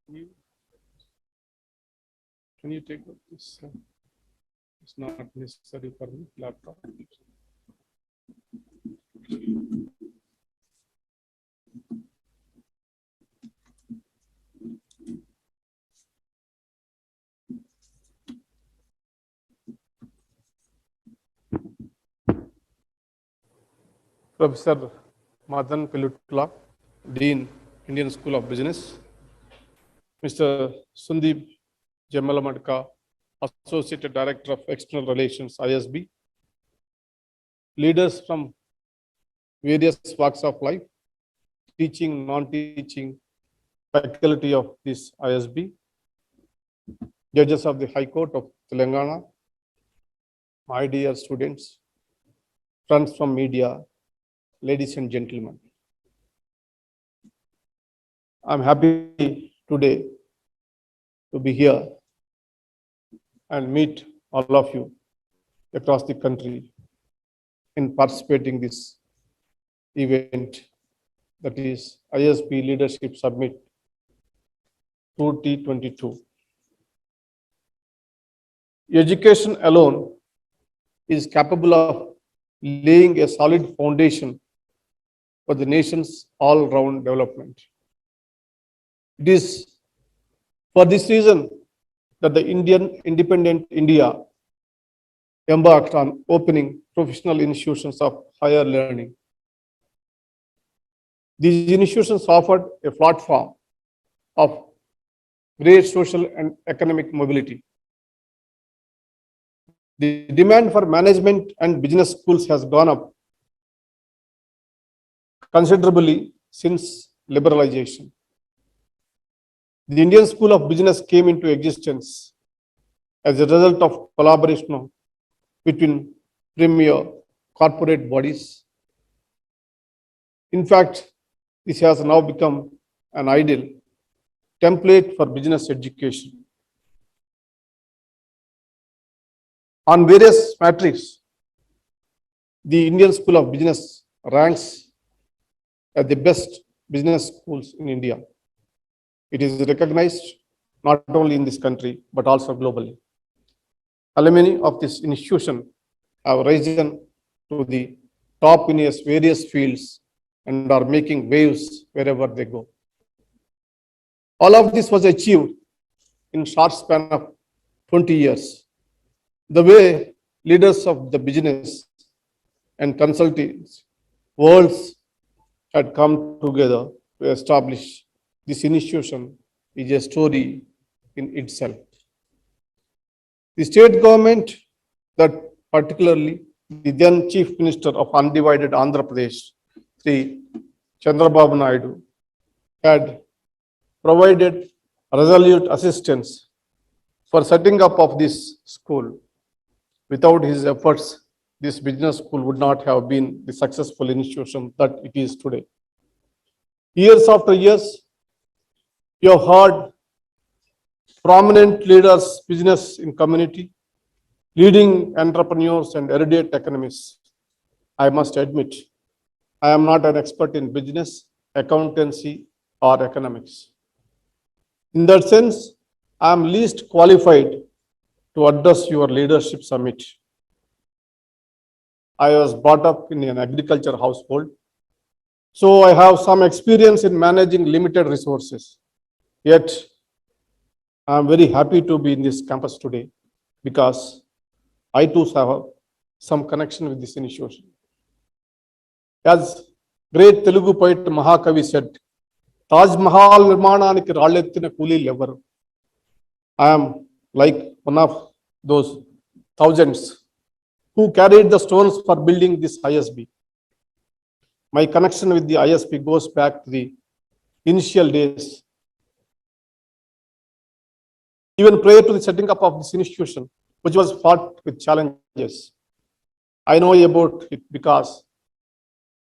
Can you take this? It's not necessary for me. Laptop. Professor Madan Pelutla, Dean, Indian School of Business. Mr. Sundeep Jemalamadka, Associate Director of External Relations, ISB. Leaders from various walks of life, teaching, non-teaching faculty of this ISB, judges of the High Court of Telangana, my dear students, friends from media, ladies and gentlemen. I'm happy today to be here and meet all of you across the country in participating this event, that is ISB Leadership Summit 2022. Education alone is capable of laying a solid foundation for the nation's all-round development. It is for this reason that the Independent India embarked on opening professional institutions of higher learning. These institutions offered a platform of great social and economic mobility. The demand for management and business schools has gone up considerably since liberalization. The Indian School of Business came into existence as a result of collaboration between premier corporate bodies. In fact, this has now become an ideal template for business education. On various metrics, the Indian School of Business ranks as the best business schools in India. It is recognized not only in this country, but also globally. Alumni of this institution have risen to the top in various fields and are making waves wherever they go. All of this was achieved in short span of 20 years. The way leaders of the business and consultants worlds had come together to establish this institution is a story in itself. The state government, that particularly the then Chief Minister of undivided Andhra Pradesh, Sri Chandrababu Naidu, had provided resolute assistance for setting up of this school. Without his efforts, this business school would not have been the successful institution that it is today. Years after years, you have heard prominent leaders, business in community, leading entrepreneurs and erudite economists. I must admit, I am not an expert in business, accountancy, or economics. In that sense, I am least qualified to address your leadership summit. I was brought up in an agriculture household, so I have some experience in managing limited resources. Yet, I am very happy to be in this campus today because I too have some connection with this institution. As great Telugu poet Mahakavi said, Taj Mahal nirmananiki rallettina kuli levaru. I am like one of those thousands who carried the stones for building this ISB. My connection with the ISB goes back to the initial days. Even prior to the setting up of this institution, which was fought with challenges. I know about it because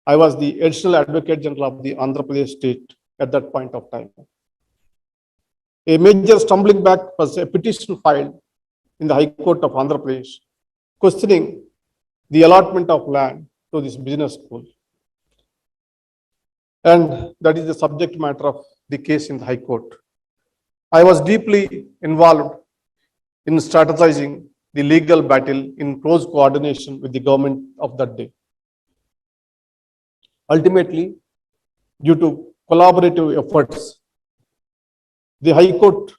I was the additional advocate general of the Andhra Pradesh state at that point of time. A major stumbling block was a petition filed in the High Court of Andhra Pradesh, questioning the allotment of land to this business school. And that is the subject matter of the case in the High Court. I was deeply involved in strategizing the legal battle in close coordination with the government of that day. Ultimately, due to collaborative efforts, the High Court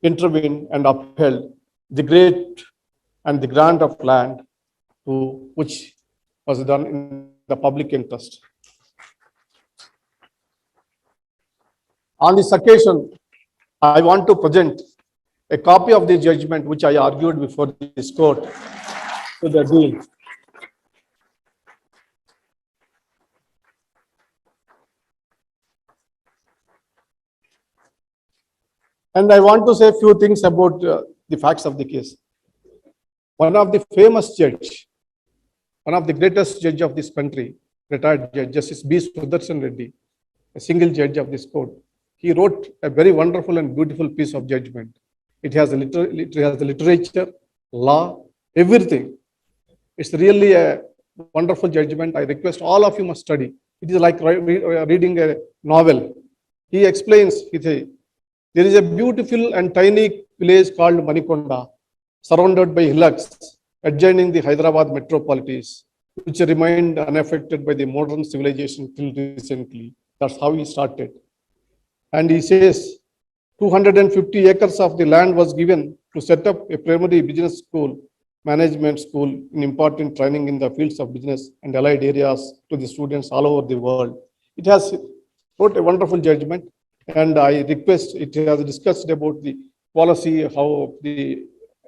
intervened and upheld the great and the grant of land to which was done in the public interest. On this occasion, I want to present a copy of the judgment which I argued before this court to the dean. And I want to say a few things about the facts of the case. One of the famous judge, one of the greatest judge of this country, retired Judge Justice B. Sudarshan Reddy, a single judge of this court, he wrote a very wonderful and beautiful piece of judgment. It has the literature, law, everything. It's really a wonderful judgment. I request all of you must study. It is like reading a novel. He explains, he says, there is a beautiful and tiny village called Manikonda, surrounded by hillocks, adjoining the Hyderabad metropolis, which remained unaffected by the modern civilization till recently. That's how he started. And he says, 250 acres of the land was given to set up a primary business school, management school, in important training in the fields of business and allied areas to the students all over the world. It has wrote a wonderful judgment, and I request, it has discussed about the policy, how the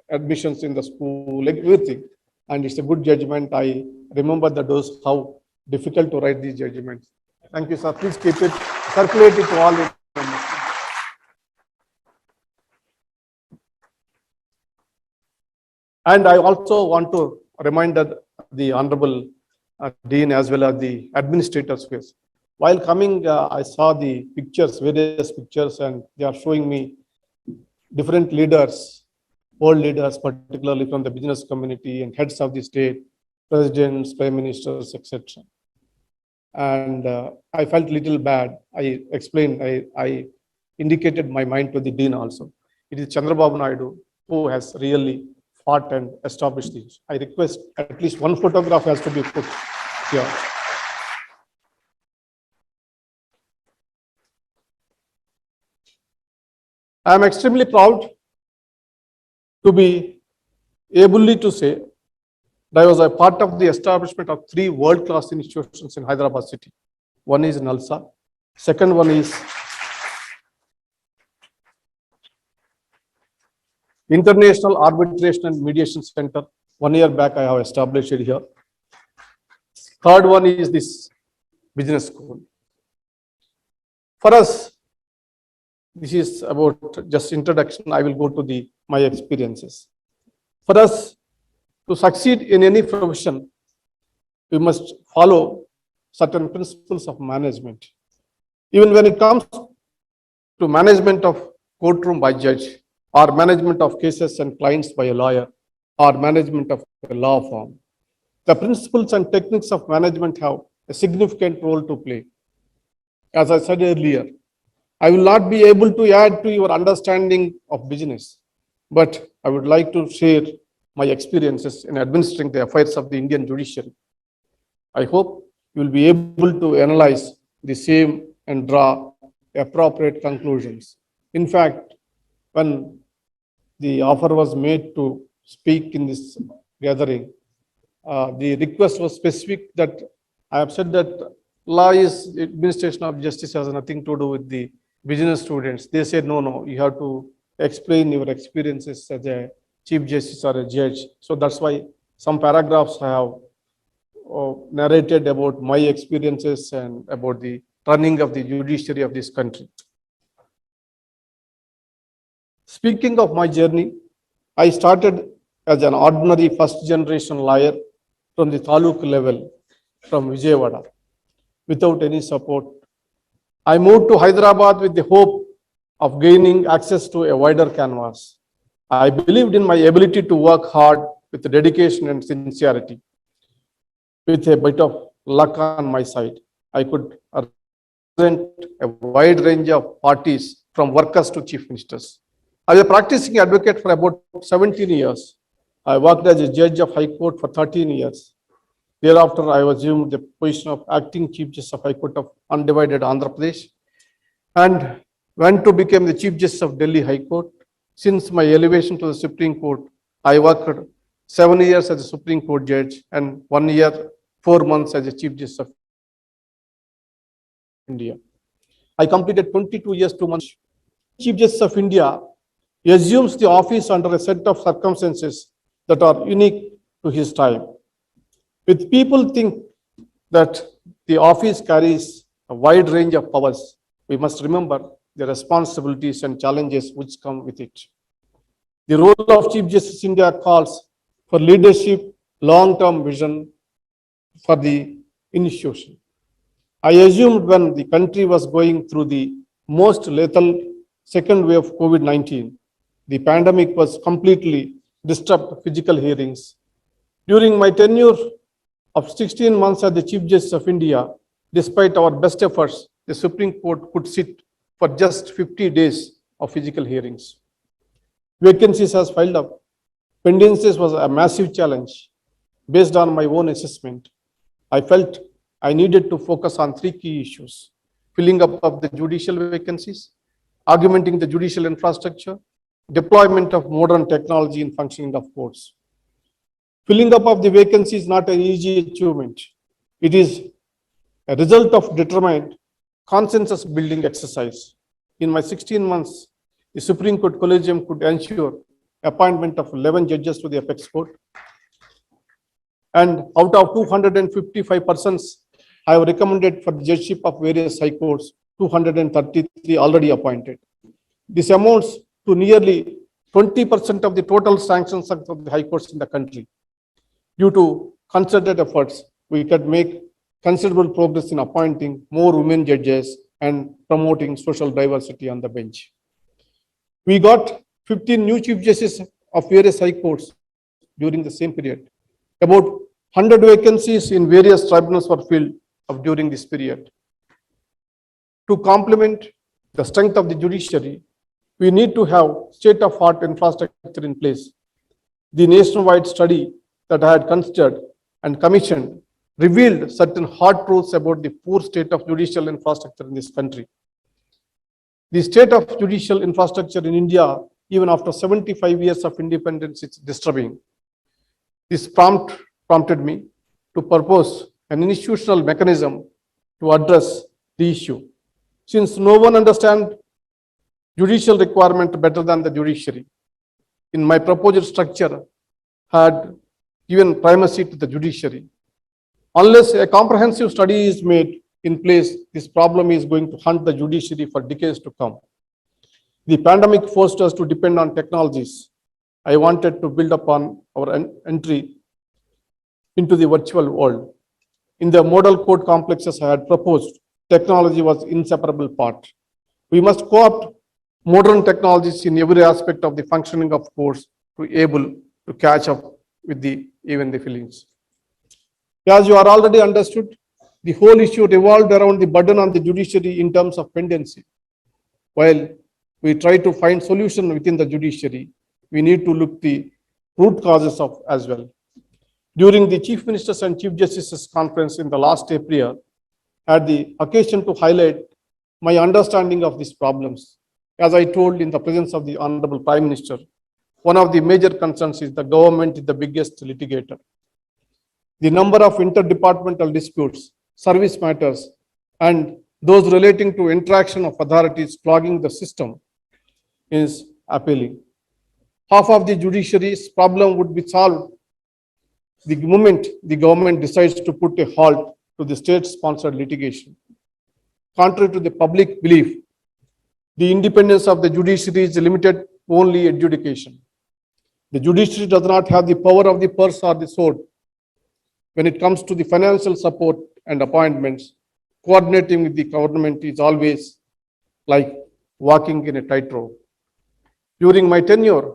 admissions in the school, like everything. And it's a good judgment. I remember the dose, how difficult to write these judgments. Thank you, sir. Please keep it, circulate it to all the members. And I also want to remind the Honorable Dean as well as the administrators face. While coming, I saw the pictures, various pictures, and they are showing me different leaders, world leaders, particularly from the business community and heads of the state, presidents, prime ministers, etc. And I felt a little bad. I explained, I indicated my mind to the dean also. It is Chandrababu Naidu who has really fought and established this. I request at least one photograph has to be put here. I am extremely proud to be able to say that I was a part of the establishment of 3 world-class institutions in Hyderabad city. One is NALSA, second one is International Arbitration and Mediation Center. 1 year back I have established it here. Third one is this business school. For us, this is about just introduction. I will go to my experiences. For us to succeed in any profession, we must follow certain principles of management. Even when it comes to management of courtroom by judge, or management of cases and clients by a lawyer, or management of a law firm, the principles and techniques of management have a significant role to play. As I said earlier, I will not be able to add to your understanding of business, but I would like to share my experiences in administering the affairs of the Indian judiciary. I hope you will be able to analyze the same and draw appropriate conclusions. In fact, when the offer was made to speak in this gathering, the request was specific that I have said that law is administration of justice, has nothing to do with the business students. They said, no, you have to explain your experiences as a chief justice or a judge. So that's why some paragraphs I have narrated about my experiences and about the running of the judiciary of this country. Speaking of my journey, I started as an ordinary first generation lawyer from the taluk level from Vijayawada without any support. I moved to Hyderabad with the hope of gaining access to a wider canvas. I believed in my ability to work hard with dedication and sincerity. With a bit of luck on my side, I could represent a wide range of parties from workers to chief ministers. As a practicing advocate for about 17 years, I worked as a judge of High Court for 13 years. Thereafter, I assumed the position of acting Chief Justice of High Court of Undivided Andhra Pradesh and went to become the Chief Justice of Delhi High Court. Since my elevation to the Supreme Court, I worked 7 years as a Supreme Court judge and 1 year, 4 months as a Chief Justice of India. I completed 22 years, 2 months. Chief Justice of India assumes the office under a set of circumstances that are unique to his time. With people think that the office carries a wide range of powers, we must remember the responsibilities and challenges which come with it. The role of Chief Justice India calls for leadership, long-term vision for the institution. I assumed when the country was going through the most lethal second wave of COVID-19, the pandemic was completely disrupt physical hearings. During my tenure of 16 months as the Chief Justice of India, despite our best efforts, the Supreme Court could sit for just 50 days of physical hearings. Vacancies has filed up. Pendencies was a massive challenge. Based on my own assessment, I felt I needed to focus on 3 key issues: filling up of the judicial vacancies, augmenting the judicial infrastructure, deployment of modern technology in functioning of courts. Filling up of the vacancy is not an easy achievement. It is a result of determined consensus building exercise. In my 16 months, the Supreme Court Collegium could ensure appointment of 11 judges to the apex court. And out of 255 persons, I have recommended for the judgeship of various high courts, 233 already appointed. This amounts to nearly 20% of the total sanctions of the high courts in the country. Due to concerted efforts, we could make considerable progress in appointing more women judges and promoting social diversity on the bench. We got 15 new chief justices of various high courts during the same period. About 100 vacancies in various tribunals were filled during this period. To complement the strength of the judiciary, we need to have state-of-the-art infrastructure in place. The nationwide study that I had considered and commissioned revealed certain hard truths about the poor state of judicial infrastructure in this country. The state of judicial infrastructure in India, even after 75 years of independence, is disturbing. This prompted me to propose an institutional mechanism to address the issue. Since no one understands judicial requirement better than the judiciary, in my proposed structure had given primacy to the judiciary. Unless a comprehensive study is made in place, this problem is going to haunt the judiciary for decades to come. The pandemic forced us to depend on technologies. I wanted to build upon our entry into the virtual world. In the model court complexes I had proposed, technology was inseparable part. We must co-opt modern technologies in every aspect of the functioning of courts to be able to catch up with even the feelings. As you are already understood, the whole issue revolved around the burden on the judiciary in terms of pendency. While we try to find solution within the judiciary, we need to look the root causes of as well. During the Chief Ministers and Chief Justices Conference in the last April, I had the occasion to highlight my understanding of these problems. As I told in the presence of the Honorable Prime Minister, one of the major concerns is the government is the biggest litigator. The number of interdepartmental disputes, service matters, and those relating to interaction of authorities clogging the system is appealing. Half of the judiciary's problem would be solved the moment the government decides to put a halt to the state-sponsored litigation. Contrary to the public belief, the independence of the judiciary is limited only adjudication. The judiciary does not have the power of the purse or the sword. When it comes to the financial support and appointments, coordinating with the government is always like walking in a tightrope. During my tenure,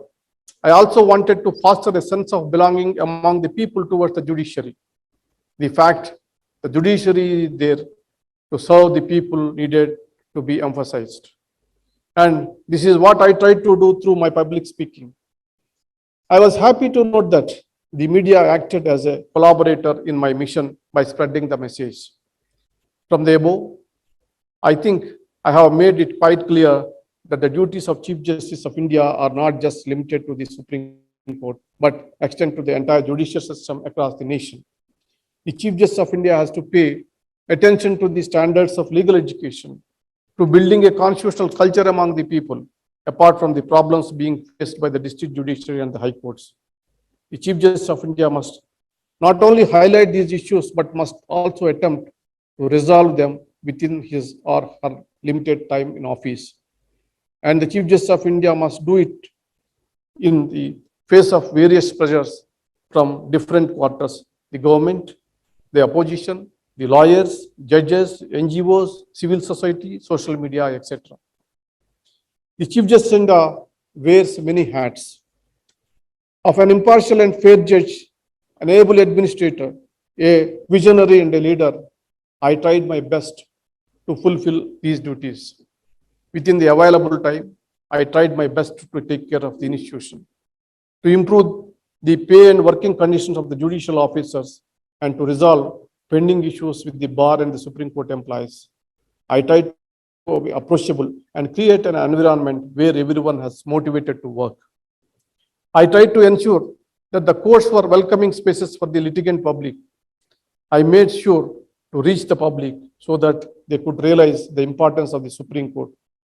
I also wanted to foster a sense of belonging among the people towards the judiciary. The fact the judiciary is there to serve the people needed to be emphasized. And this is what I tried to do through my public speaking. I was happy to note that the media acted as a collaborator in my mission by spreading the message. From the above, I think I have made it quite clear that the duties of Chief Justice of India are not just limited to the Supreme Court, but extend to the entire judicial system across the nation. The Chief Justice of India has to pay attention to the standards of legal education, to building a constitutional culture among the people, apart from the problems being faced by the district judiciary and the high courts. The Chief Justice of India must not only highlight these issues, but must also attempt to resolve them within his or her limited time in office. And the Chief Justice of India must do it in the face of various pressures from different quarters, the government, the opposition, the lawyers, judges, NGOs, civil society, social media, etc. The Chief Justice of India wears many hats. Of an impartial and fair judge, an able administrator, a visionary and a leader, I tried my best to fulfill these duties. Within the available time, I tried my best to take care of the institution, to improve the pay and working conditions of the judicial officers, and to resolve pending issues with the bar and the Supreme Court employees. I tried to be approachable and create an environment where everyone has motivated to work. I tried to ensure that the courts were welcoming spaces for the litigant public. I made sure to reach the public so that they could realize the importance of the Supreme Court,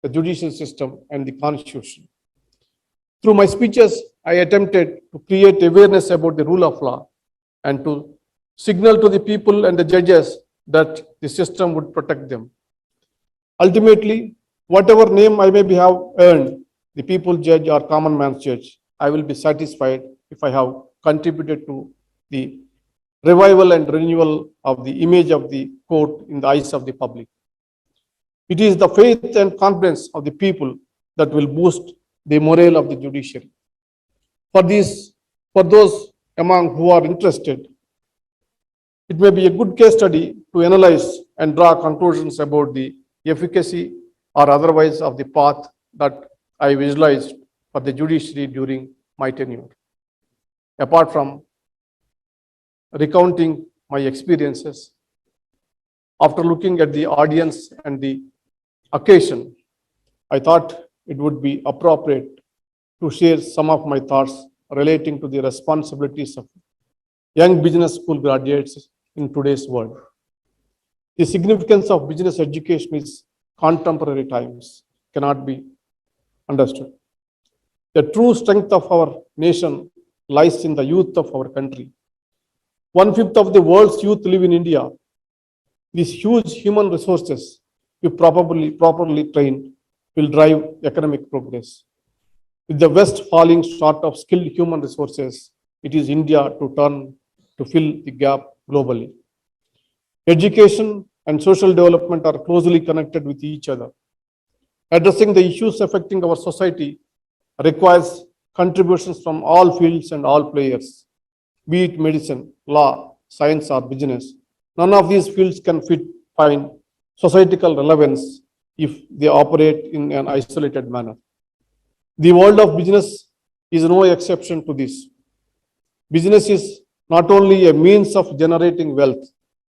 the judicial system, and the Constitution. Through my speeches, I attempted to create awareness about the rule of law and to signal to the people and the judges that the system would protect them. Ultimately, whatever name I may have earned, the people judge or common man's judge, I will be satisfied if I have contributed to the revival and renewal of the image of the court in the eyes of the public. It is the faith and confidence of the people that will boost the morale of the judiciary. For those among who are interested, it may be a good case study to analyze and draw conclusions about the efficacy or otherwise of the path that I visualized for the judiciary during my tenure. Apart from recounting my experiences, after looking at the audience and the occasion, I thought it would be appropriate to share some of my thoughts relating to the responsibilities of young business school graduates in today's world. The significance of business education is contemporary times cannot be understood. The true strength of our nation lies in the youth of our country. 1/5 of the world's youth live in India. These huge human resources, if properly trained, will drive economic progress. With the West falling short of skilled human resources, it is India to turn to fill the gap globally. Education and social development are closely connected with each other. Addressing the issues affecting our society requires contributions from all fields and all players, be it medicine, law, science, or business. None of these fields can find societal relevance if they operate in an isolated manner. The world of business is no exception to this. Business is not only a means of generating wealth,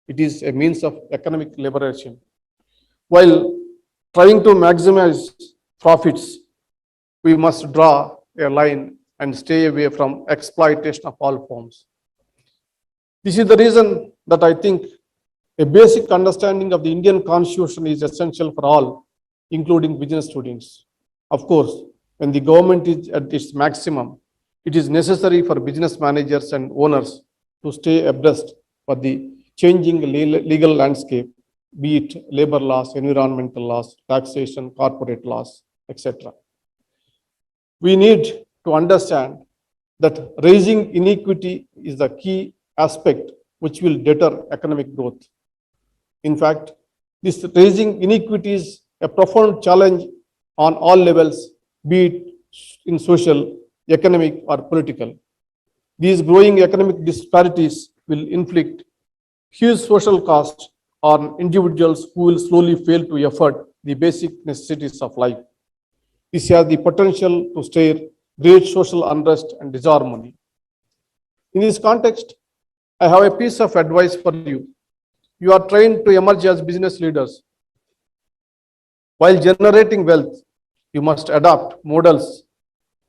it is a means of economic liberation. While trying to maximize profits, we must draw a line and stay away from exploitation of all forms. This is the reason that I think a basic understanding of the Indian Constitution is essential for all, including business students. Of course, when the government is at its maximum, it is necessary for business managers and owners to stay abreast for the changing legal landscape, be it labor laws, environmental laws, taxation, corporate laws, etc. We need to understand that raising inequity is the key aspect which will deter economic growth. In fact, this raising inequity is a profound challenge on all levels, be it in social, economic, or political. These growing economic disparities will inflict huge social costs on individuals who will slowly fail to afford the basic necessities of life. This has the potential to stir great social unrest and disharmony. In this context, I have a piece of advice for you. You are trained to emerge as business leaders. While generating wealth, you must adopt models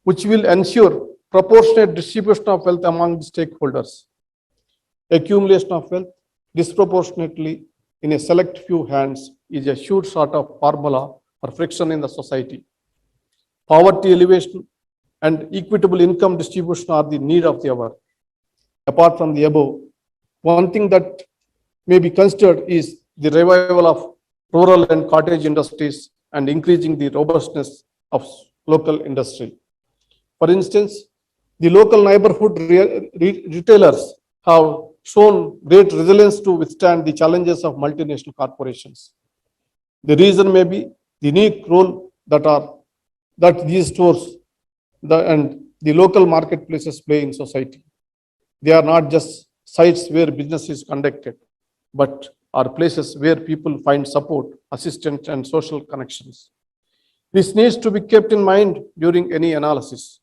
which will ensure proportionate distribution of wealth among the stakeholders. Accumulation of wealth disproportionately in a select few hands is a sure sort of formula for friction in the society. Poverty elevation and equitable income distribution are the need of the hour. Apart from the above, one thing that may be considered is the revival of rural and cottage industries and increasing the robustness of local industry. For instance, the local neighborhood retailers have shown great resilience to withstand the challenges of multinational corporations. The reason may be the unique role that these stores and the local marketplaces play in society. They are not just sites where business is conducted, but are places where people find support, assistance, and social connections. This needs to be kept in mind during any analysis.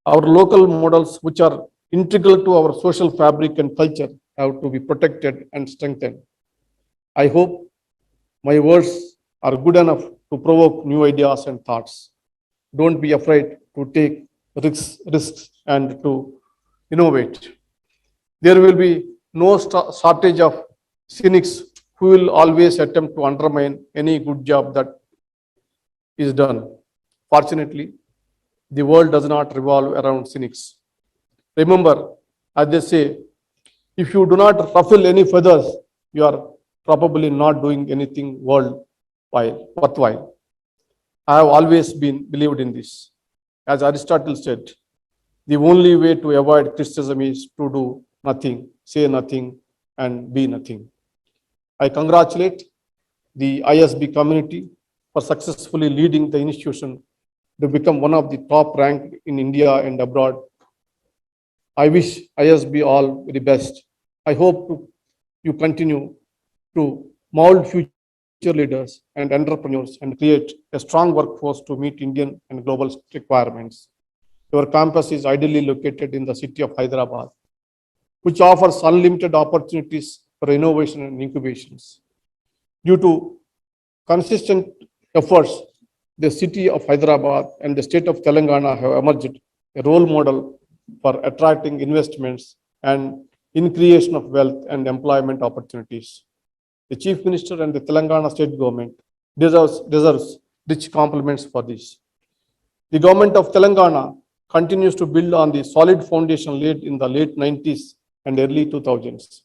Our local models, which are integral to our social fabric and culture, have to be protected and strengthened. I hope my words are good enough to provoke new ideas and thoughts. Don't be afraid to take risks and to innovate. There will be no shortage of cynics who will always attempt to undermine any good job that is done. Fortunately, the world does not revolve around cynics. Remember, as they say, if you do not ruffle any feathers, you are probably not doing anything worthwhile. I have always believed in this. As Aristotle said, the only way to avoid criticism is to do nothing, say nothing, and be nothing. I congratulate the ISB community for successfully leading the institution to become one of the top ranked in India and abroad. I wish ISB all the best. I hope you continue to mold future leaders and entrepreneurs and create a strong workforce to meet Indian and global requirements. Your campus is ideally located in the city of Hyderabad, which offers unlimited opportunities for innovation and incubations. Due to consistent efforts, the city of Hyderabad and the state of Telangana have emerged a role model for attracting investments and in creation of wealth and employment opportunities. The Chief Minister and the Telangana state government deserves rich compliments for this. The government of Telangana continues to build on the solid foundation laid in the late 90s and early 2000s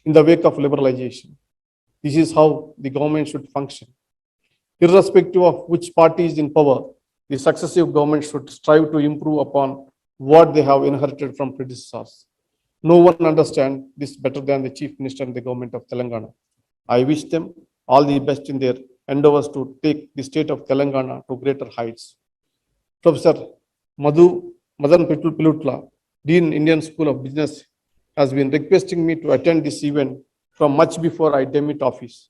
in the wake of liberalization. This is how the government should function. Irrespective of which party is in power, the successive government should strive to improve upon what they have inherited from predecessors. No one understands this better than the Chief Minister and the government of Telangana. I wish them all the best in their endeavors to take the state of Telangana to greater heights. Professor Madan Pilutla, Dean Indian School of Business, has been requesting me to attend this event from much before I demit office.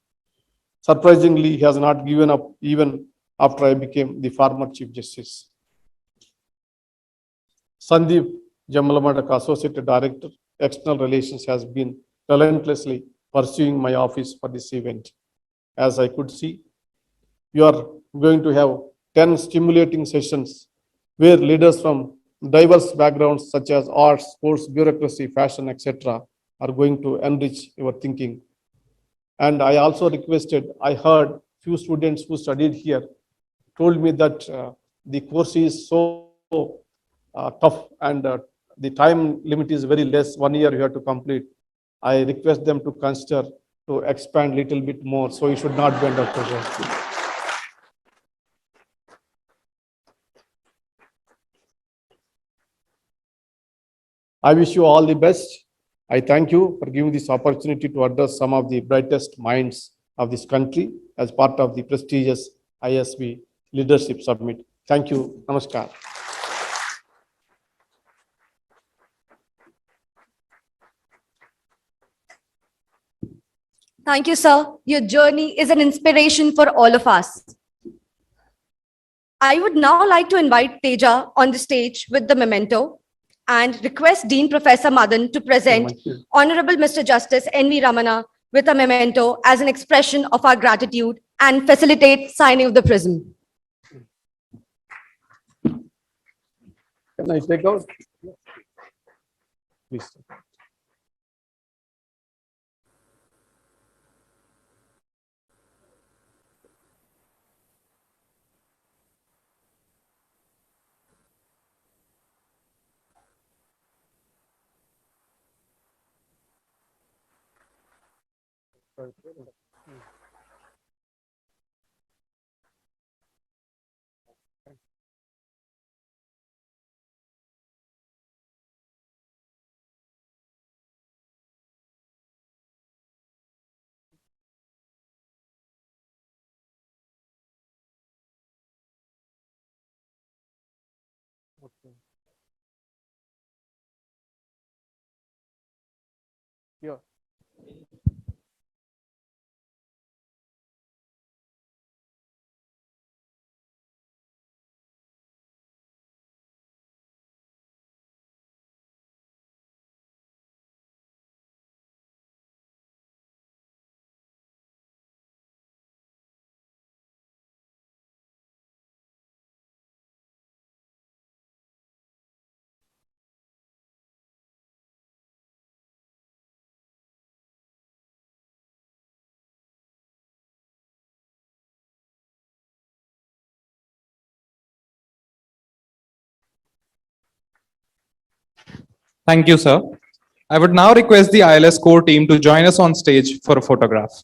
Surprisingly, he has not given up even after I became the former Chief Justice. Sandeep Jamalamada, Associate Director, External Relations, has been relentlessly pursuing my office for this event. As I could see, you are going to have 10 stimulating sessions where leaders from diverse backgrounds such as arts, sports, bureaucracy, fashion, etc. are going to enrich your thinking. And I also I heard few students who studied here told me that the course is so tough and the time limit is very less, 1 year you have to complete. I request them to consider to expand little bit more, so you should not be under pressure. I wish you all the best. I thank you for giving this opportunity to address some of the brightest minds of this country as part of the prestigious ISB Leadership Summit. Thank you. Namaskar. Thank you, sir. Your journey is an inspiration for all of us. I would now like to invite Teja on the stage with the memento and request Dean Professor Madan to present Honorable Mr. Justice N.V. Ramana with a memento as an expression of our gratitude and facilitate signing of the prism. Can I take out? Please. Okay. Yeah. Thank you, sir. I would now request the ILS core team to join us on stage for a photograph.